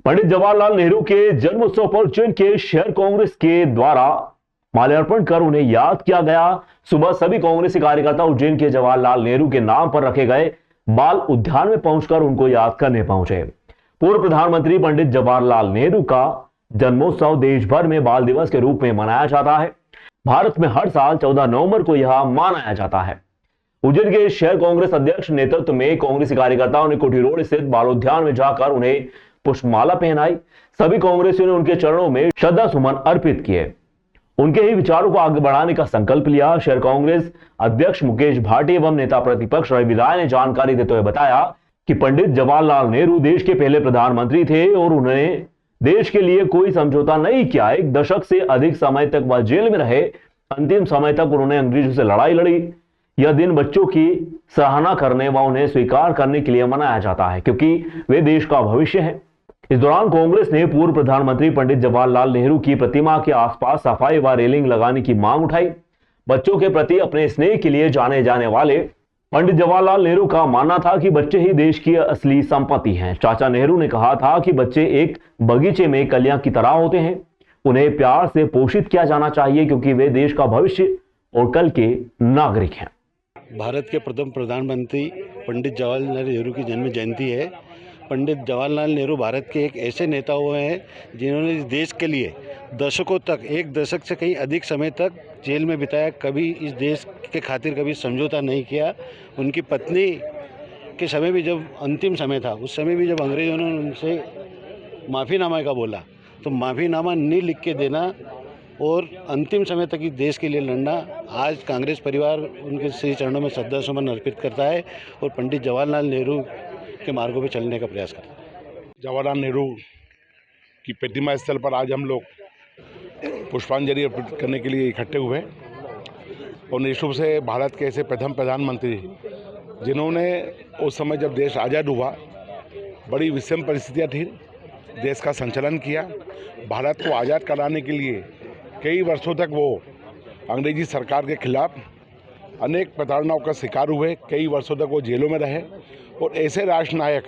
पंडित जवाहरलाल नेहरू के जन्मोत्सव पर उज्जैन के शहर कांग्रेस के द्वारा माल्यार्पण कर उन्हें याद किया गया। सुबह सभी कांग्रेसी कार्यकर्ता उज्जैन के जवाहरलाल नेहरू के नाम पर रखे गए बाल उद्यान में पहुंचकर उनको याद करने पहुंचे। पूर्व प्रधानमंत्री पंडित जवाहरलाल नेहरू का जन्मोत्सव देश भर में बाल दिवस के रूप में मनाया जाता है। भारत में हर साल 14 नवंबर को यह मनाया जाता है। उज्जैन के शहर कांग्रेस अध्यक्ष नेतृत्व में कांग्रेसी कार्यकर्ताओं ने कोठी रोड स्थित बाल उद्यान में जाकर उन्हें पुष्पमाला पहनाई। सभी कांग्रेसियों ने उनके चरणों में श्रद्धा सुमन अर्पित किए। उनके ही विचारों को आगे बढ़ाने का संकल्प लिया। शहर कांग्रेस अध्यक्ष मुकेश भाटी एवं नेता प्रतिपक्ष रवि राय ने जानकारी देते हुए बताया कि पंडित जवाहरलाल नेहरू देश के पहले प्रधानमंत्री थे और उन्होंने देश के लिए कोई समझौता नहीं किया। एक दशक से अधिक समय तक वह जेल में रहे। अंतिम समय तक उन्होंने अंग्रेजों से लड़ाई लड़ी। यह दिन बच्चों की सराहना करने व उन्हें स्वीकार करने के लिए मनाया जाता है, क्योंकि वे देश का भविष्य है। इस दौरान कांग्रेस ने पूर्व प्रधानमंत्री पंडित जवाहरलाल नेहरू की प्रतिमा के आसपास सफाई व रेलिंग लगाने की मांग उठाई। बच्चों के प्रति अपने स्नेह के लिए जाने जाने वाले पंडित जवाहरलाल नेहरू का मानना था कि बच्चे ही देश की असली संपत्ति हैं। चाचा नेहरू ने कहा था कि बच्चे एक बगीचे में कलियां की तरह होते हैं। उन्हें प्यार से पोषित किया जाना चाहिए, क्योंकि वे देश का भविष्य और कल के नागरिक हैं। भारत के प्रथम प्रधानमंत्री पंडित जवाहरलाल नेहरू की जन्म जयंती है। पंडित जवाहरलाल नेहरू भारत के एक ऐसे नेता हुए हैं जिन्होंने इस देश के लिए दशकों तक, एक दशक से कहीं अधिक समय तक जेल में बिताया। कभी इस देश के खातिर कभी समझौता नहीं किया। उनकी पत्नी के समय भी, जब अंतिम समय था, उस समय भी जब अंग्रेजों ने उनसे माफ़ीनामा का बोला, तो माफ़ीनामा नहीं लिख के देना और अंतिम समय तक इस देश के लिए लड़ना, आज कांग्रेस परिवार उनके श्री चरणों में श्रद्धा सुमन अर्पित करता है और पंडित जवाहरलाल नेहरू के मार्गों पर चलने का प्रयास करता है। जवाहरलाल नेहरू की प्रतिमा स्थल पर आज हम लोग पुष्पांजलि अर्पित करने के लिए इकट्ठे हुए और निश्चित रूप से भारत के ऐसे प्रथम प्रधानमंत्री जिन्होंने उस समय जब देश आज़ाद हुआ, बड़ी विषम परिस्थितियाँ थी, देश का संचालन किया। भारत को आज़ाद कराने के लिए कई वर्षों तक वो अंग्रेजी सरकार के खिलाफ अनेक प्रताड़नाओं का शिकार हुए। कई वर्षों तक वो जेलों में रहे और ऐसे राष्ट्र नायक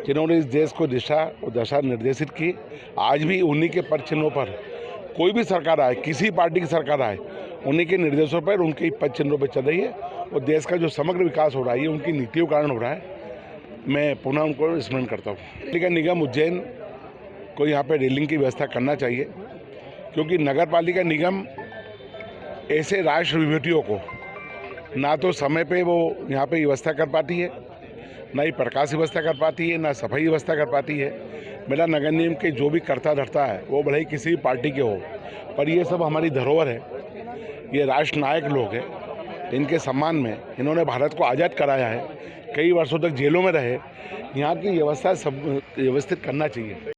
जिन्होंने इस देश को दिशा और दशा निर्देशित की, आज भी उन्हीं के पद चिन्हों पर कोई भी सरकार आए, किसी पार्टी की सरकार आए, उन्हीं के निर्देशों पर, उनके पद चिन्हों पर चल रही है और देश का जो समग्र विकास हो रहा है, ये उनकी नीतियों के कारण हो रहा है। मैं पुनः उनको स्मरण करता हूँ। पालिका निगम उज्जैन को यहाँ पर रेलिंग की व्यवस्था करना चाहिए, क्योंकि नगर पालिका निगम ऐसे राष्ट्र विभूतियों को ना तो समय पे वो यहाँ पे व्यवस्था कर पाती है, ना ही प्रकाश व्यवस्था कर पाती है, ना सफाई व्यवस्था कर पाती है। मेरा नगर निगम के जो भी करता धरता है, वो भले ही किसी भी पार्टी के हो, पर ये सब हमारी धरोहर है। ये राष्ट्र नायक लोग हैं, इनके सम्मान में इन्होंने भारत को आज़ाद कराया है। कई वर्षों तक जेलों में रहे। यहाँ की व्यवस्था सब व्यवस्थित करना चाहिए।